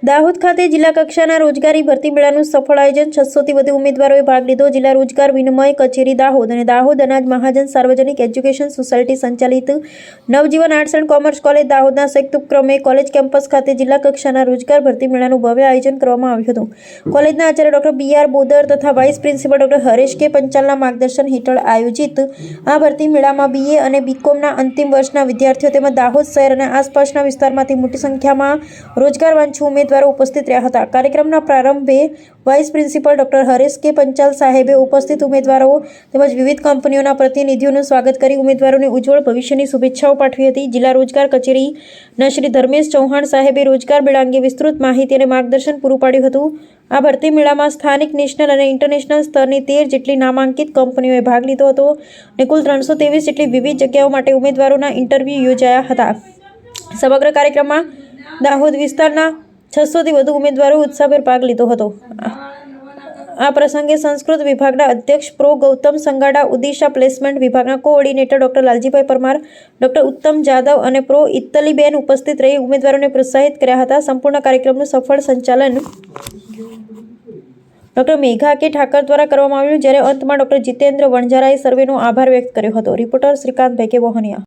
દાહોદ ખાતે જિલ્લા કક્ષાના રોજગારી ભરતી મેળાનું સફળ આયોજન 600થી વધુ ઉમેદવારોએ ભાગ લીધો। જિલ્લા રોજગાર વિનિમય કચેરી દાહોદ અને દાહોદ અનાજ મહાજન સાર્વજનિક એજ્યુકેશન સોસાયટી સંચાલિત નવજીવન આર્ટ્સ એન્ડ કોમર્સ કોલેજ દાહોદના સંયુક્ત ઉપક્રમે કોલેજ કેમ્પસ ખાતે જિલ્લા કક્ષાના રોજગાર ભરતી મેળાનું ભવ્ય આયોજન કરવામાં આવ્યું હતું। કોલેજના આચાર્ય ડોક્ટર બી.આર. બોદર તથા વાઇસ પ્રિન્સિપલ ડોક્ટર હરેશ કે પંચાલના માર્ગદર્શન હેઠળ આયોજિત આ ભરતી મેળામાં બીએ અને બીકોમના અંતિમ વર્ષના વિદ્યાર્થીઓ તેમજ દાહોદ શહેર અને આસપાસના વિસ્તારમાંથી મોટી સંખ્યામાં રોજગારવાંછુ ઉમેદવારો ઉપસ્થિત રહ્યા હતા। કાર્યક્રમના પ્રારંભે વાઇસ પ્રિન્સિપલ ડોક્ટર હરેશ કે પંચાલ સાહેબે ઉપસ્થિત ઉમેદવારો તેમજ વિવિધ કંપનીઓના પ્રતિનિધિઓનું સ્વાગત કરી ઉમેદવારોને ઉજ્જવળ ભવિષ્યની શુભેચ્છાઓ પાઠવી હતી। જિલ્લા રોજગાર કચેરીના શ્રી ધર્મેશ ચૌહાણ સાહેબે રોજગાર મેળા અંગે વિસ્તૃત માહિતી અને માર્ગદર્શન પૂરું પાડ્યું હતું। આ ભરતી મેળામાં સ્થાનિક, નેશનલ અને ઇન્ટરનેશનલ સ્તરની 13 જેટલી નામાંકિત કંપનીઓએ ભાગ લીધો હતો અને કુલ 323 જેટલી વિવિધ જગ્યાઓ માટે ઉમેદવારોના ઇન્ટરવ્યૂ યોજાયા હતા। સમગ્ર કાર્યક્રમમાં દાહોદ વિસ્તારના 600થી વધુ ઉમેદવારોએ ઉત્સાહભેર ભાગ લીધો હતો। આ પ્રસંગે સંસ્કૃત વિભાગના અધ્યક્ષ પ્રો. ગૌતમ સંગાડા, ઉદિશા પ્લેસમેન્ટ વિભાગના coordinator doctor Laljibhai Parmar, doctor ઉત્તમ જાદવ અને પ્રો. ઇત્તલીબેન ઉપસ્થિત રહી ઉમેદવારોને પ્રોત્સાહિત કર્યા હતા। સંપૂર્ણ કાર્યક્રમનું સફળ સંચાલન ડોક્ટર મેઘા કે ઠાકર દ્વારા કરવામાં આવ્યું, જ્યારે અંતમાં ડોક્ટર જીતેન્દ્ર વણઝારાએ સર્વેનો આભાર વ્યક્ત કર્યો હતો। રિપોર્ટર શ્રીકાંત ભેકે, વહોનિયા।